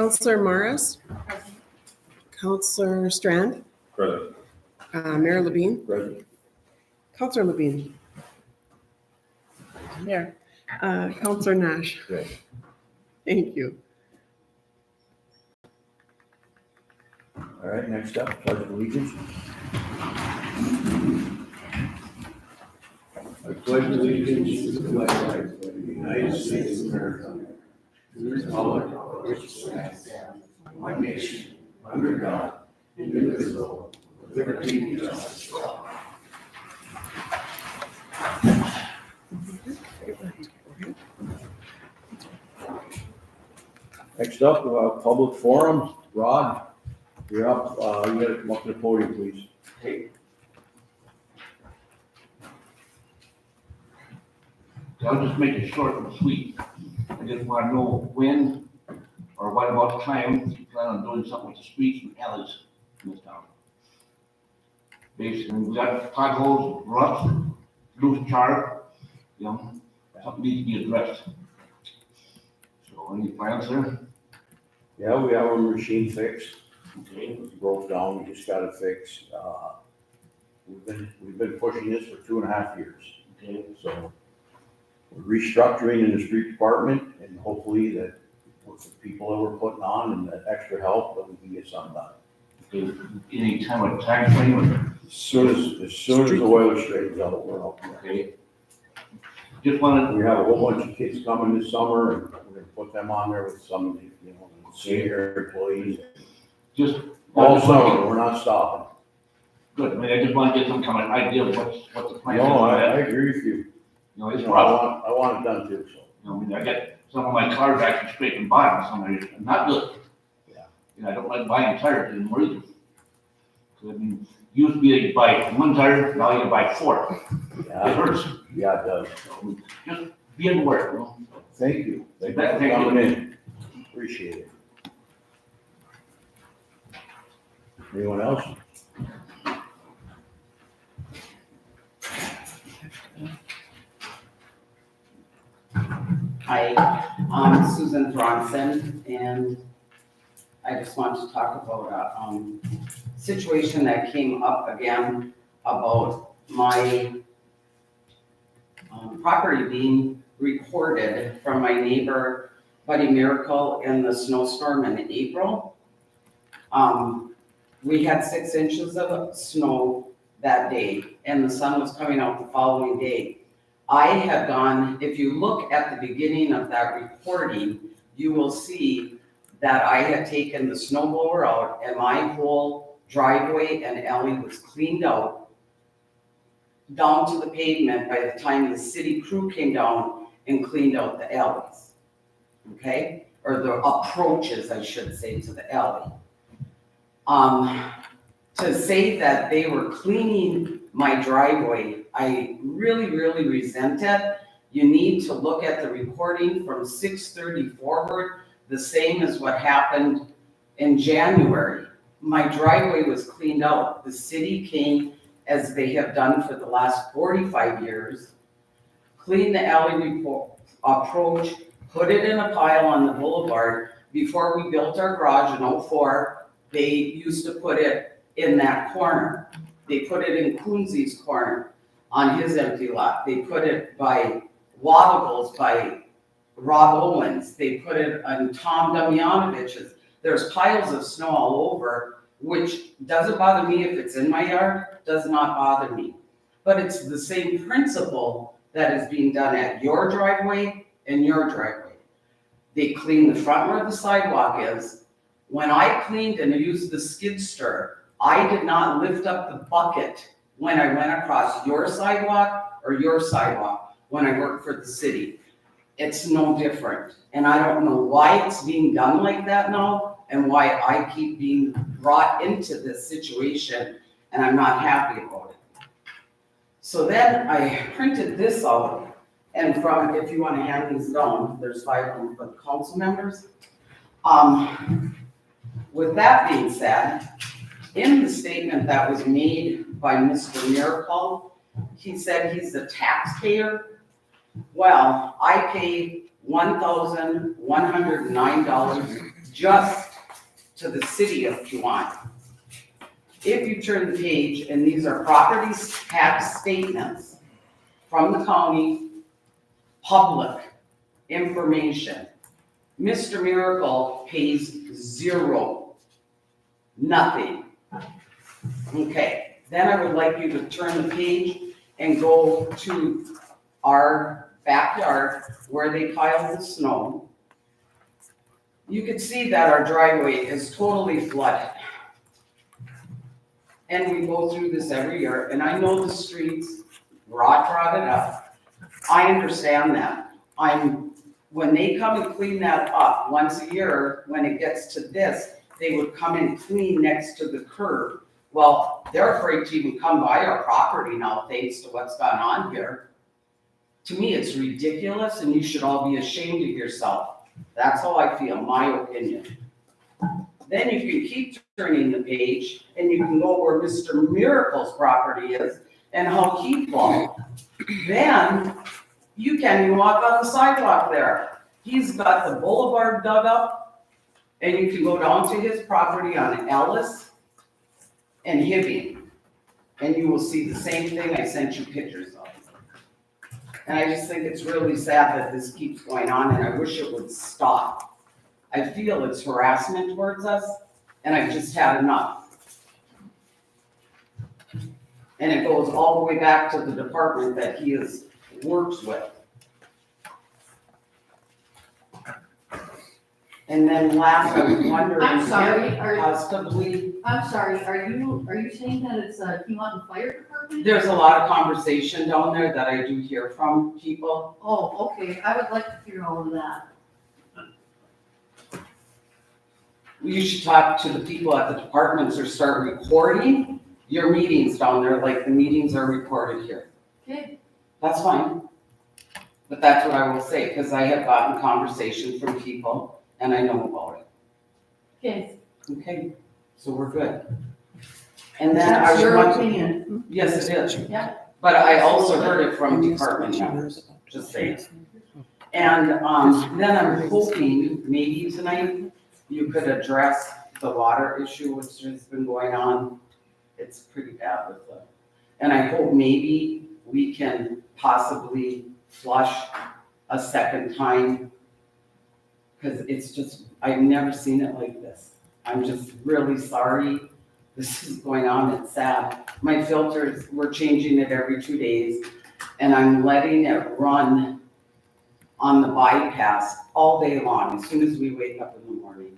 Counselor Morris, Counselor Strand, Present. Mayor Levine, Present. Counselor Levine. There. Counselor Nash. Yes. Thank you. All right, next up, pledge of allegiance. I pledge allegiance to the flag of the United States of America, to the republic for which it stands, one nation, under God, indivisible, with liberty and justice for all. Next up, public forum. Rod, you're up. You gotta come up to the podium, please. I'll just make it short and sweet. I just want to know when or what about time you plan on doing something with the streets and alleys in this town. Basically, we got potholes, ruts, loose char, something needs to be addressed. So any plans there? Yeah, we have our machine fixed. Okay, It broke down, we just got it fixed. We've been pushing this for 2.5 years. okay, So we're restructuring in the street department, and hopefully that with the people that we're putting on and that extra help, that we can get something done. okay. Any time of time frame? As soon as the weather straightens out, we're out there. Okay. Just wanted, We have a whole bunch of kids coming this summer, and we're gonna put them on there with some of the, senior employees. just. All summer, we're not stopping. Good, I mean, I just want to get some kind of idea of what the plan is. No, I agree with you. You know, it's You know, rough. I want it done too, so. You know, I mean, I got some of my cars actually scraping bottom, some are not good. Yeah. And I don't like buying tires anymore either. 'Cause, I mean, used to be you buy one tire, now you buy 4. It Yeah, hurts. yeah, it does. So, just be aware, you know. Thank you. Thank you Thank for you. coming in. Appreciate it. Anyone else? Hi, I'm Susan Thronson, and I just want to talk about a situation that came up again about my property being recorded from my neighbor Buddy Miracle in the snowstorm in April. We had 6 inches of snow that day, and the sun was coming out the following day. I had gone, if you look at the beginning of that recording, you will see that I had taken the snow blower out and my whole driveway and alley was cleaned out down to the pavement by the time the city crew came down and cleaned out the alleys. Okay? Or the approaches, I should say, to the alley. To say that they were cleaning my driveway, I really, really resent it. You need to look at the recording from 6:30 forward, the same as what happened in January. My driveway was cleaned out. The city came, as they have done for the last 45 years, cleaned the alley approach, put it in a pile on the boulevard. Before we built our garage in '04, they used to put it in that corner. They put it in Coonsey's corner on his empty lot. They put it by Waddles, by Rob Owens. They put it on Tom Damjanovich's. There's piles of snow all over, which doesn't bother me if it's in my yard, does not bother me. But it's the same principle that is being done at your driveway and your driveway. They clean the front where the sidewalk is. When I cleaned and used the skid steer, I did not lift up the bucket when I went across your sidewalk or your sidewalk when I worked for the city. It's no different. And I don't know why it's being done like that now and why I keep being brought into this situation and I'm not happy about it. So then I printed this out, and from, if you want to hand these down, there's 5 of them for the council members. With that being said, in the statement that was made by Mr. Miracle, he said he's a taxpayer. Well, I pay $1,109 just to the city of Keewatin. If you turn the page, and these are property tax statements from the county, public information. Mr. Miracle pays zero, nothing. Okay, then I would like you to turn the page and go to our backyard where they pile the snow. You can see that our driveway is totally flooded. And we go through this every year, and I know the streets rotted up. I understand that. When they come and clean that up once a year, when it gets to this, they would come and clean next to the curb. Well, they're afraid to even come by our property now, thanks to what's gone on here. To me, it's ridiculous, and you should all be ashamed of yourself. That's how I feel, my opinion. Then you can keep turning the page, and you can go where Mr. Miracle's property is, and how he falls. Then, you can't even walk on the sidewalk there. He's got the boulevard dug up, and you can go down to his property on Ellis and Hibbing, and you will see the same thing I sent you pictures of. And I just think it's really sad that this keeps going on, and I wish it would stop. I feel it's harassment towards us, and I've just had enough. And it goes all the way back to the department that he works with. And then last, I was wondering. I'm sorry, Possibly, I'm sorry, are you saying that it's a Keewatin Fire Department? there's a lot of conversation down there that I do hear from people. Oh, okay, I would like to hear all of that. You should talk to the people at the departments or start recording your meetings down there, like the meetings are recorded here. Okay, That's fine. But that's what I will say, because I have gotten conversation from people and I know about it. okay, Okay, so we're good. And then I that's was your wondering, opinion. yes, it is. Yeah. But I also heard it from department members, just saying. And then I'm hoping maybe tonight you could address the water issue which has been going on. It's pretty bad with the, and I hope maybe we can possibly flush a second time. Cause it's just, I've never seen it like this. I'm just really sorry this is going on, it's sad. My filters, we're changing it every 2 days, and I'm letting it run on the bypass all day long, as soon as we wake up in the morning.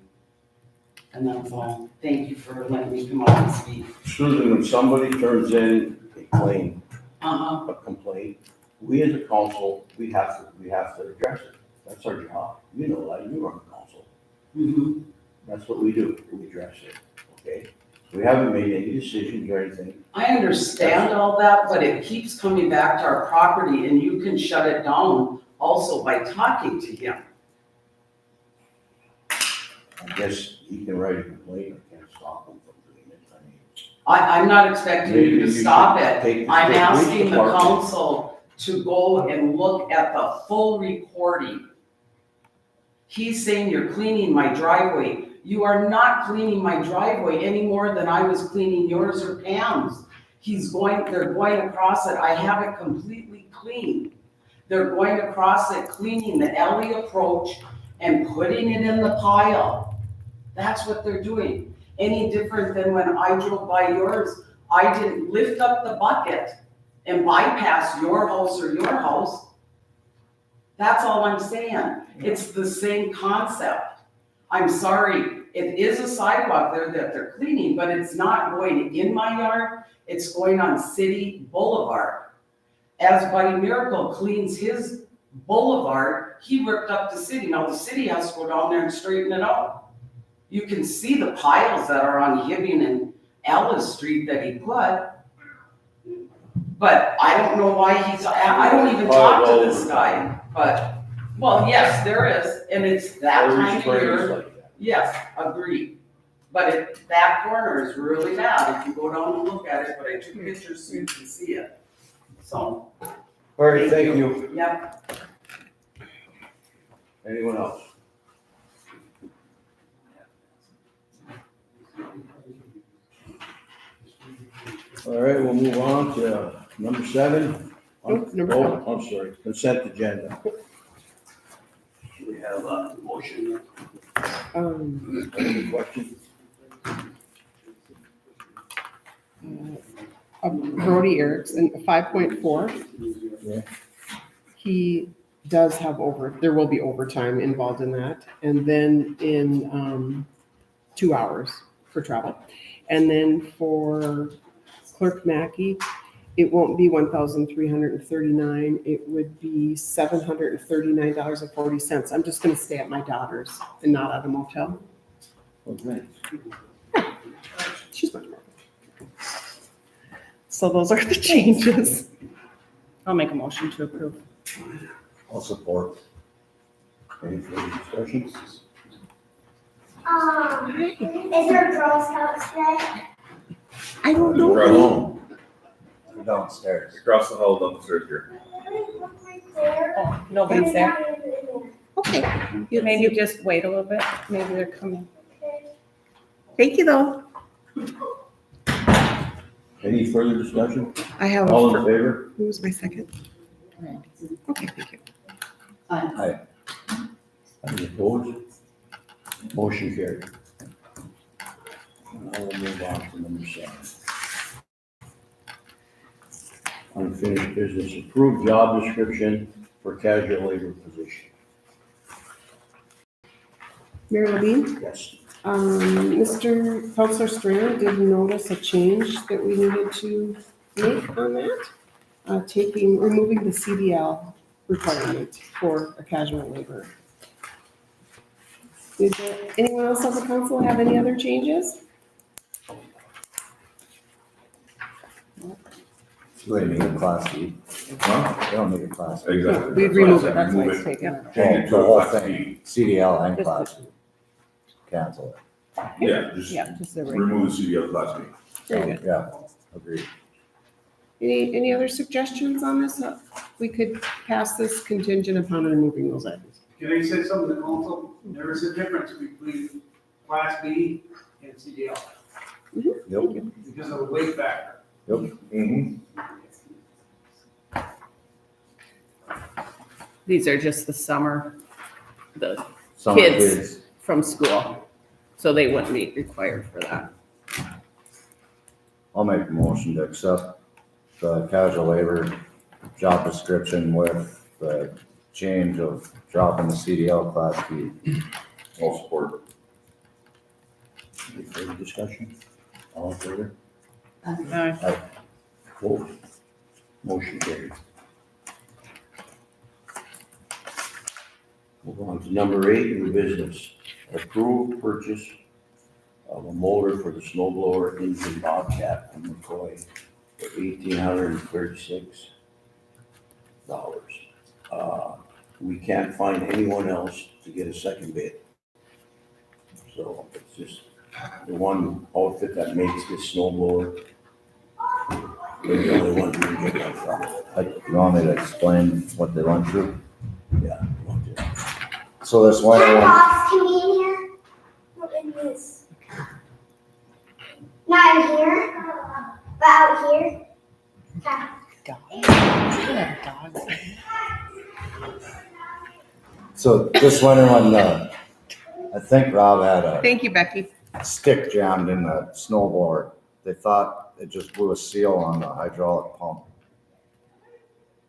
And that's all. Thank you for letting me come out and speak. Susan, when somebody turns in a claim, Uh-huh. a complaint, we as a council, we have to address it. That's our job. You know that, you are on the council. Mhm. That's what we do, we address it, okay? We haven't made any decisions or anything. I understand all that, but it keeps coming back to our property, and you can shut it down also by talking to him. I guess he can write a complaint, I can't stop him from doing it. I mean, I'm not expecting you maybe to you stop should it. take the I'm police asking the department. council to go and look at the full recording. He's saying you're cleaning my driveway. You are not cleaning my driveway any more than I was cleaning yours or Pam's. They're going across it. I have it completely clean. They're going across it, cleaning the alley approach and putting it in the pile. That's what they're doing. Any different than when I drove by yours, I didn't lift up the bucket and bypass your house or your house. That's all I'm saying. It's the same concept. I'm sorry, it is a sidewalk there that they're cleaning, but it's not going in my yard, it's going on City Boulevard. As Buddy Miracle cleans his boulevard, he ripped up the city. Now the city has to go down there and straighten it out. You can see the piles that are on Hibbing and Ellis Street that he put. But I don't know why I don't even talk to this guy, but, well, yes, there is, and it's that time of Every year. spring is like that. Yes, agreed. But that corner is really bad if you go down and look at it, but I took pictures so you can see it. So, All right, thank you. yep. Anyone else? All right, we'll move on to number 7. Nope, number Oh, I'm sorry, consent agenda. We have a motion. Any questions? Brody Erickson, 5.4. Yeah. He does have there will be overtime involved in that. And then in 2 hours for travel. And then for Clerk Mackey, it won't be 1,339. It would be $739.40. I'm just gonna stay at my daughter's and not at a motel. Okay. She's much more. So those are the changes. I'll make a motion to approve. I'll support. Any further discussions? Is there Girl Scouts today? I don't know. No. We're downstairs. Across the hall, downstairs here. Oh, nobody's there? Okay. Maybe just wait a little bit. Maybe they're coming. Thank you, though. Any further discussion? I have, All in favor? who was my second? Okay, thank you. Aye. Any opposed? Motion carried. Now we'll move on to number 7. Unfinished business, approved job description for casual labor position. Mayor Levine, Yes. Mr. Counselor Strand did notice a change that we needed to make on that. Removing the CDL requirement for a casual laborer. Did anyone else on the council have any other changes? Do they need a class B? No, they don't need a class B. Exactly. We'd That's why I remove said it, that's why remove it's taken out. Change it The to a whole class thing, B. CDL and class B. Cancel it. Yeah, just Yeah, just the regular. remove the CDL class B. Very good. Yeah, agreed. Any other suggestions on this? We could pass this contingent upon removing those items. Can I say something to the council? There is a difference between Class B and CDL Yep, because of the weight factor. Mm-hmm. These are just the summer, the some Kids. kids, from school. So they wouldn't be required for that. I'll make a motion to accept the casual labor job description with the change of dropping the CDL class B. All support. Any further discussion? All in favor? Opposed? Motion carried. Move on to number 8, new business. Approved purchase of a motor for the snow blower engine Bobcat from McCoy for $1,836. We can't find anyone else to get a second bid. So it's just the one outfit that makes this snow blower. They're the only ones we can get that from. You want me to explain what they went through? Yeah. want to. So this winter Can one, box can be in here? What in this? Not in here, but out here. so this winter when I think Rob had a Thank you, Becky. stick jammed in the snow blower. They thought it just blew a seal on the hydraulic pump.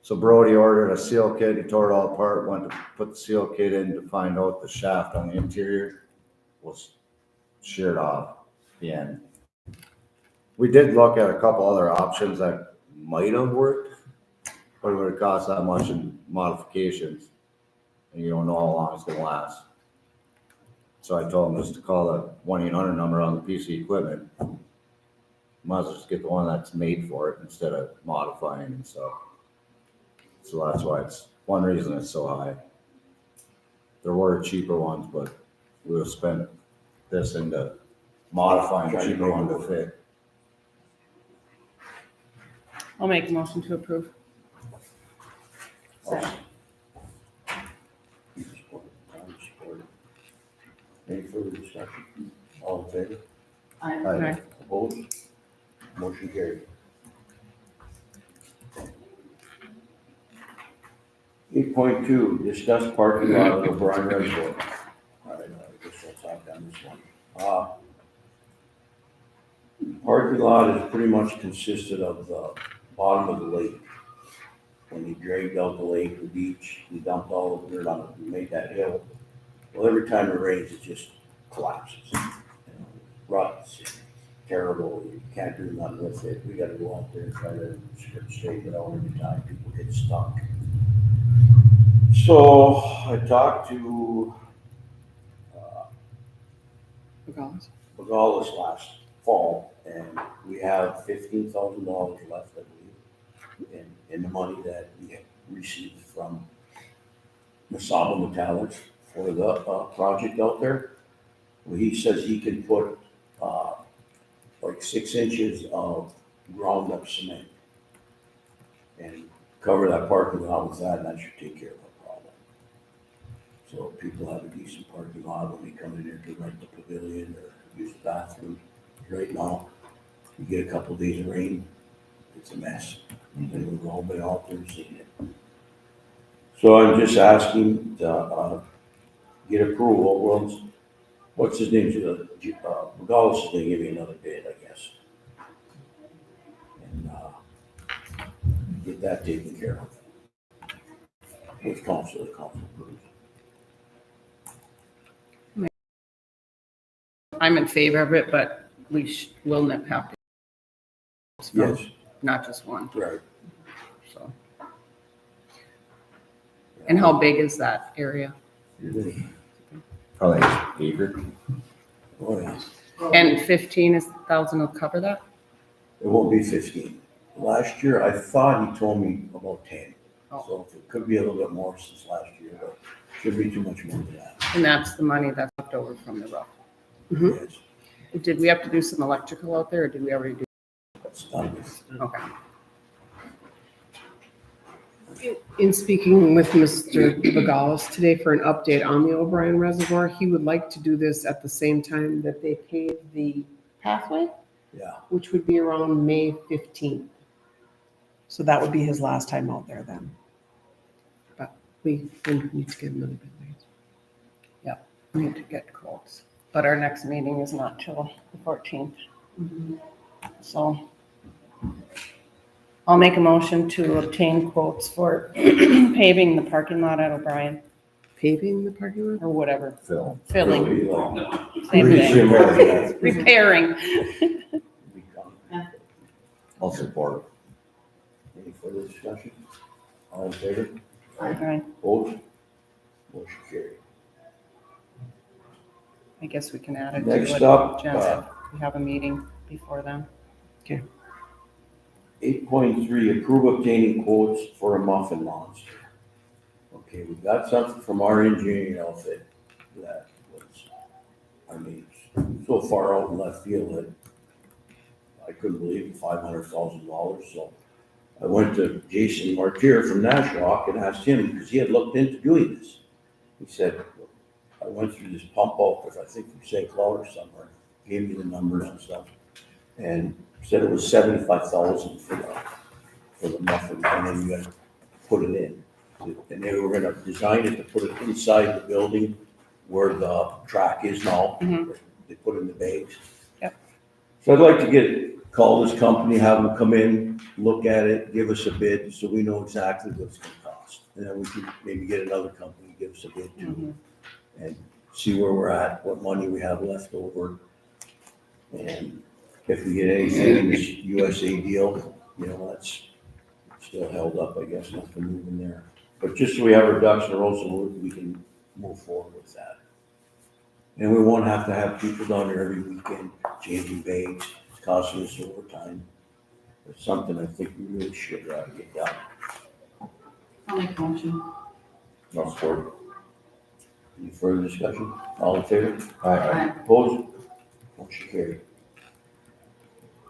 So Brody ordered a seal kit, he tore it all apart, went to put the seal kit in to find out the shaft on the interior was sheared off the end. We did look at a couple other options that might have worked, but it would have cost that much in modifications. And you don't know how long it's gonna last. So I told him just to call the 1-800 number on the PC equipment. Might as well just get the one that's made for it instead of modifying and stuff. So that's why it's one reason it's so high. There were cheaper ones, but we would have spent this into modifying a cheaper one to fit. I'll make a motion to approve. Any further discussion? All in favor? Aye. Opposed? Motion carried. 8.2, discuss parking lot of O'Brien Reservoir. All right, I guess I'll talk on this one. Parking lot is pretty much consisted of the bottom of the lake. When they dragged out the lake, the beach, we dumped all the dirt on it, we made that hill. Well, every time it rains, it just collapses. You know, ruts, terrible, you can't do nothing with it. We gotta go out there and try to straighten it out every time people get stuck. So I talked to Regardless. Regardless last fall, and we have $15,000 left, I believe, in the money that we had received from Masaba Metallics for the project out there. Well, he says he can put like 6 inches of ground up cement and cover that parking lot with that, and that should take care of the problem. So people have a decent parking lot when they come in here to rent the pavilion or use the bathroom. Right now, you get a couple days of rain, it's a mess. And we've all been out there and seen it. So I'm just asking to get approval. Well, what's his name? Regardless is gonna give me another bid, I guess. And get that taken care of. With council approves. I'm in favor of it, but will not have to. Yes, Not just one, right. so. And how big is that area? Probably acre. Oh, yeah. And 15,000 will cover that? It won't be 15. Last year, I thought he told me about 10. Oh. So it could be a little bit more since last year, but should be too much more than that. And that's the money that's left over from the roof. Mhm. Yes, Did we have to do some electrical out there, or did we already do? that's done. Okay. In speaking with Mr. Vigalis today for an update on the O'Brien Reservoir, he would like to do this at the same time that they pave the pathway, Yeah, which would be around May 15th. So that would be his last time out there then. But we need to get another bit later. Yep, we need to get quotes. But our next meeting is not till the 14th. So I'll make a motion to obtain quotes for paving the parking lot at O'Brien, Paving the parking lot? or whatever, Phil. filling, It'll be like- same thing, Repairing. repairing. I'll support. Any further discussion? All in favor? Okay, Opposed? Motion carried. I guess we can add it to Next it. up, Jen said we have a meeting before then. 8.3, approve obtaining quotes for a muffin monster. Okay, we got something from our engineering outfit that was, I mean, so far out in left field that I couldn't believe it, $500,000. So I went to Jason Martier from Nashrock and asked him, because he had looked into doing this. He said, I went through this pump out with, I think from St. Cloud or somewhere, gave me the numbers and stuff, and said it was 75,000 for the muffin, and then you gotta put it in. And they were gonna design it to put it inside the building where the track is now. Mhm. They put in the bags. Yep. So I'd like to call this company, have them come in, look at it, give us a bid, so we know exactly what it's gonna cost. And then we can maybe get another company, to give us a bid too, Mhm. and see where we're at, what money we have left over. And if we get anything in this USA deal, you know, that's still held up, I guess, nothing moving there. But just so we have our ducks in a row, so we can move forward with that. And we won't have to have people down there every weekend changing bags, it's costing us overtime. It's something I think we really should get done. I'll make a motion. I'll support. Any further discussion? All in favor? Aye. Opposed? Motion carried.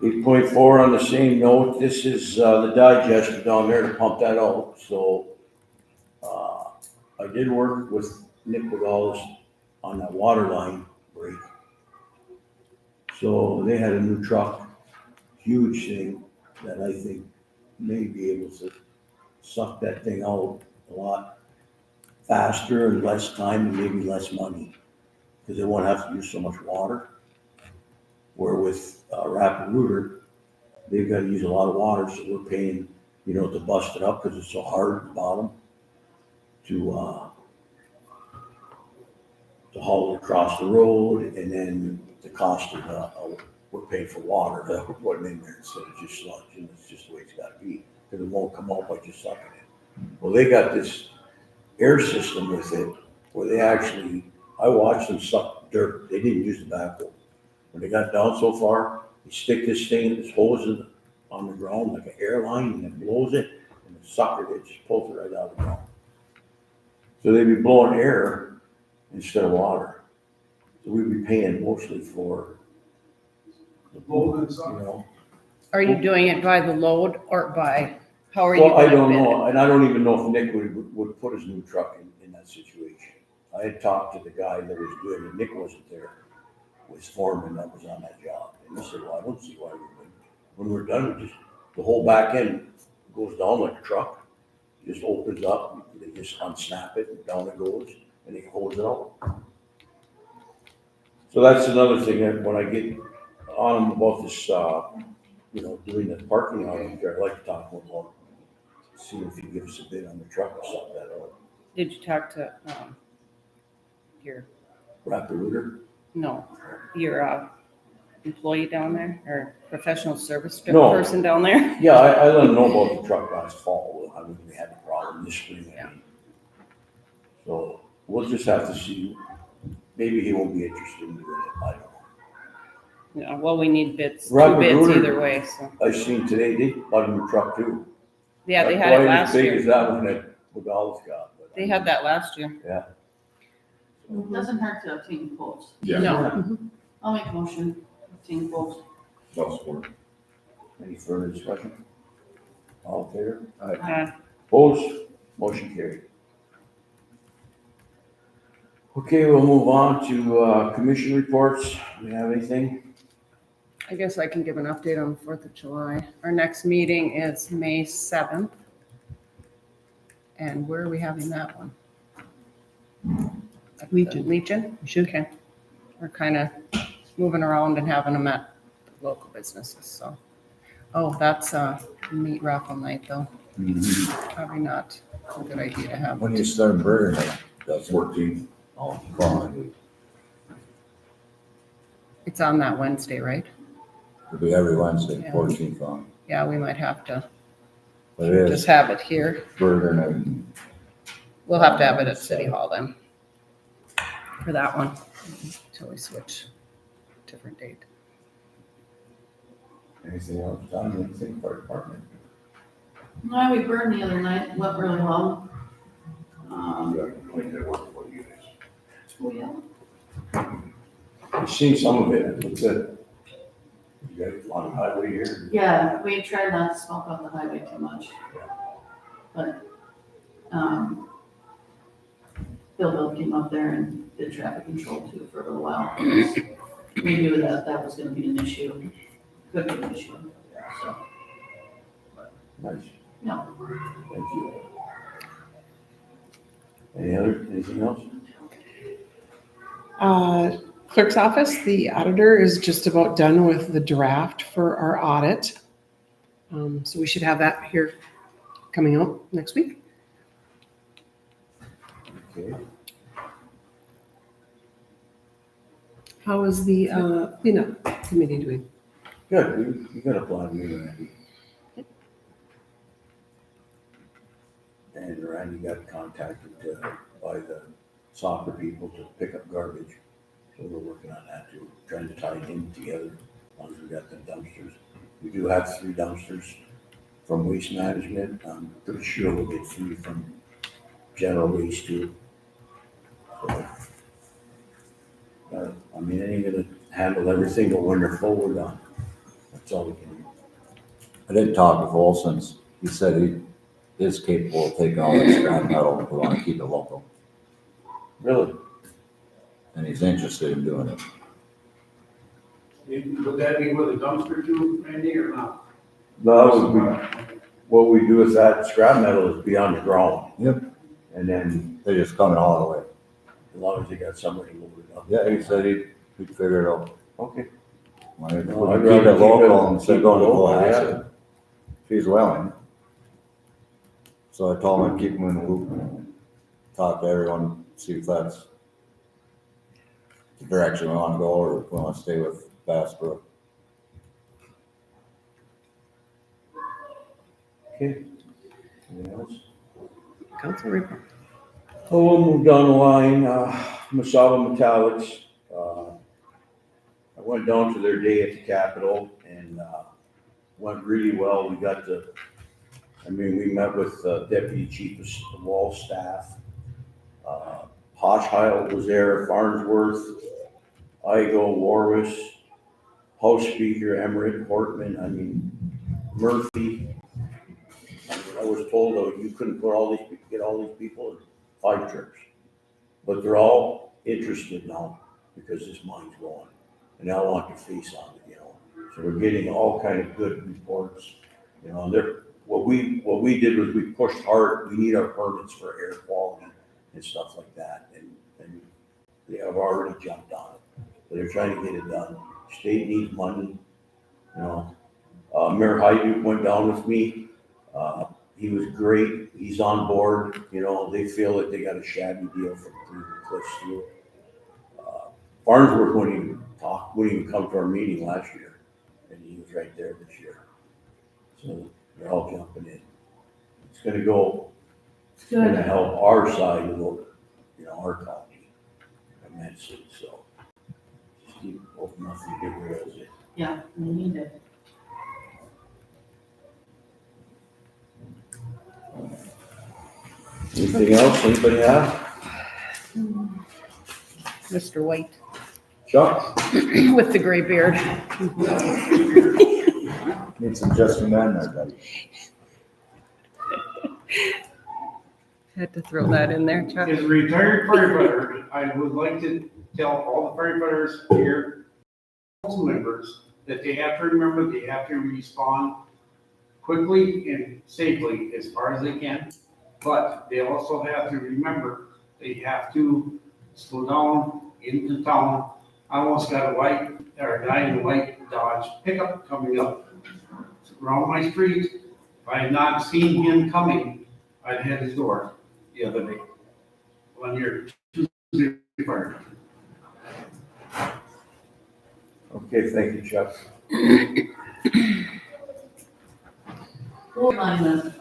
8.4 on the same note, this is the digester down there to pump that out. So I did work with Nick Wigalis on that water line break. So they had a new truck, huge thing, that I think may be able to suck that thing out a lot faster and less time and maybe less money, because they won't have to use so much water. Where with Rapid Rooter, they've got to use a lot of water, so we're paying, to bust it up because it's so hard at the bottom to haul it across the road, and then the cost of we're paying for water that we're putting in there instead of just sludge, and it's just the way it's got to be, because it won't come out by just sucking it. Well, they got this air system with it where they actually, I watched them suck dirt. They didn't use the backhoe. When they got down so far, you stick this thing, this hose on the ground like an airline, and it blows it, and the sucker, it just pulls it right out of the ground. So they'd be blowing air instead of water. So we'd be paying mostly for the Load and you suck. know. Are you doing it by the load or by, how are you? Well, I gonna don't bid it? know, and I don't even know if Nick would put his new truck in that situation. I had talked to the guy that was doing it, Nick wasn't there, was foreman that was on that job, and he said, well, I don't see why we wouldn't. When we're done, we just, the whole back end goes down like a truck, just opens up, they just unsnap it, and down it goes, and they hose it out. So that's another thing, that when I get on them about this, doing the parking lot up there, I'd like to talk to him about, see if he gives us a bid on the truck or something that out. Did you talk to, your, Rapid Rooter? no, your, employee down there or professional service No. person down there? Yeah, I let him know about the truck last fall, I mean, we had a problem this spring, I mean. So, we'll just have to see, maybe he won't be interested in doing it, I don't know. Yeah, well, we need bids, two Robert bids Ruder. either way, so. I seen today, they bought a new truck too. Yeah, they Not had it quite last as big year. as that one that McDonald's got, but. They had that last year. Yeah. It doesn't hurt to obtain quotes. Yeah. No. I'll make a motion, obtain quotes. I'll support. Any further discussion? All in favor? Uh, Opposed? Motion carried. Okay, we'll move on to, commission reports. Do we have anything? I guess I can give an update on the 4th of July. Our next meeting is May 7th. And where are we having that one? At the Legion. Legion? Okay. We're kind of moving around and having them at local businesses, so. Oh, that's meat raffle night though. Probably not a good idea to have. When you start burgering it, that's 14th. all fun. It's on that Wednesday, right? It'll be every Wednesday, Yeah. 14th on. Yeah, we might have to But it just is have it here. burger night. We'll have to have it at City Hall then. For that one, until we switch different date. Anything else done, anything for our department? No, we burned the other night, went really well. You got a complaint that worked for you guys. Oh, yeah. I've seen some of it, it looks good. You guys on the highway here? Yeah, we tried not to smoke on the highway too much. But, Bill came up there and did traffic control too for a little while. We knew that that was gonna be an issue, could be an issue, so, Nice, no. thank you. Anything else? Clerk's office, the auditor is just about done with the draft for our audit. So we should have that here coming out next week. Okay. How is the cleanup committee doing? Good, we got a plan meeting, Randy. And Randy got contacted by the soccer people to pick up garbage. So we're working on that too, trying to tie them together, as long as we got them dumpsters. We do have 3 dumpsters from Waste Management. I'm pretty sure we'll get 3 from General Waste too. So, it ain't gonna handle everything, but when they're full, we're done. That's all we can do. I did talk with Olson's. He said he is capable of taking all that scrap metal if we want to keep it local. Really? And he's interested in doing it. Would that be with a dumpster too, Randy, or not? No, what we do with that scrap metal is be on the ground. Yep. And then They just coming all the way. As long as they got somebody moving it up. Yeah, he said he'd figure it out. Okay. Well, if we No, I'd keep rather it local keep it instead of going to local, Cohasset, yeah. if he's willing. So I told him I'd keep him in the loop, talk to everyone, see if that's the direction we wanna go, or if we wanna stay with Bass Brook. Okay. Anything else? Council report. Oh, we'll move down the line, Masaba Metallics, I went down to their day at the Capitol and, went really well. We got we met with Deputy Chief of Wall staff. Posh Heil was there, Farnsworth, Igo, Warwish, House Speaker, Emmerich, Hortman, Murphy. I was told that you couldn't get all these people in 5 trips. But they're all interested now because this mine's going. And they all want their face on it, So we're getting all kind of good reports. What we did was we pushed hard. We need our permits for air quality and stuff like that. And they have already jumped on it. So they're trying to get it done. State needs money, Mayor Hyde went down with me. He was great. He's on board. They feel that they got a shabby deal from Cleveland Cliff Steel. Farnsworth wouldn't even come to our meeting last year, and he was right there this year. So they're all jumping in. It's gonna help our side of our county immensely. So just keep open up the big rails. Yeah, we need it. Anything else? Anybody have? Mr. White Chuck? with the gray beard. Need some just men there, buddy. Had to throw that in there, Chuck. As a retired firefighter, I would like to tell all the firefighters here, council members, that they have to remember they have to respond quickly and safely as far as they can. But they also have to remember they have to slow down into town. I almost got a guy in a white Dodge pickup coming up around my street. If I had not seen him coming, I'd hit his door the other day. One year, Tuesday fire. Okay, thank you, Chuck. We'll remind them.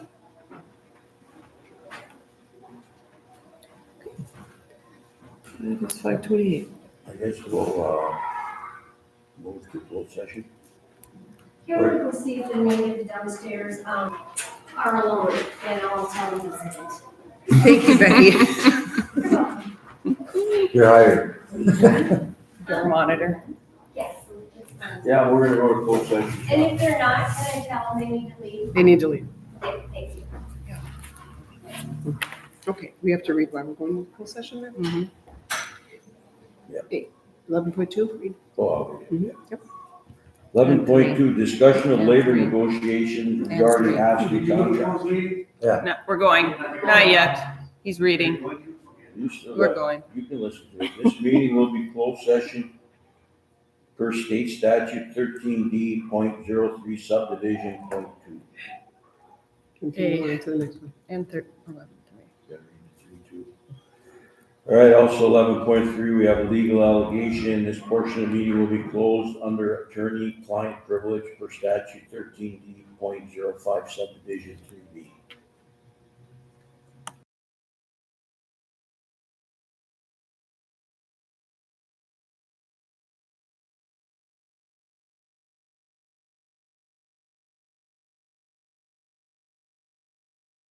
It's 5:28. I guess we'll, move to closed session. Here we will see if the native downstairs, are alone, and I'll tell them this isn't. Thank you, Betty. You're hired. Door monitor. Yes. it's fine. Yeah, we're gonna go to closed session. And if they're not, can I tell them they need to leave? They need to leave. Okay, thank you. Okay, we have to read why we're going to closed session now? Mhm. Okay, 11.2, read. Oh, Mhm, Yep. 11.2, discussion of And labor three. negotiations regarding ASME contracts. No, we're going. Not yet. He's reading. You still We're got- going. You can listen to it. This meeting will be closed session per state statute 13D.03 subdivision .2. Continue on to the next one. And 11. All right, also 11.3, we have a legal allegation. This portion of the meeting will be closed under attorney-client privilege per statute 13D.05 subdivision 3B.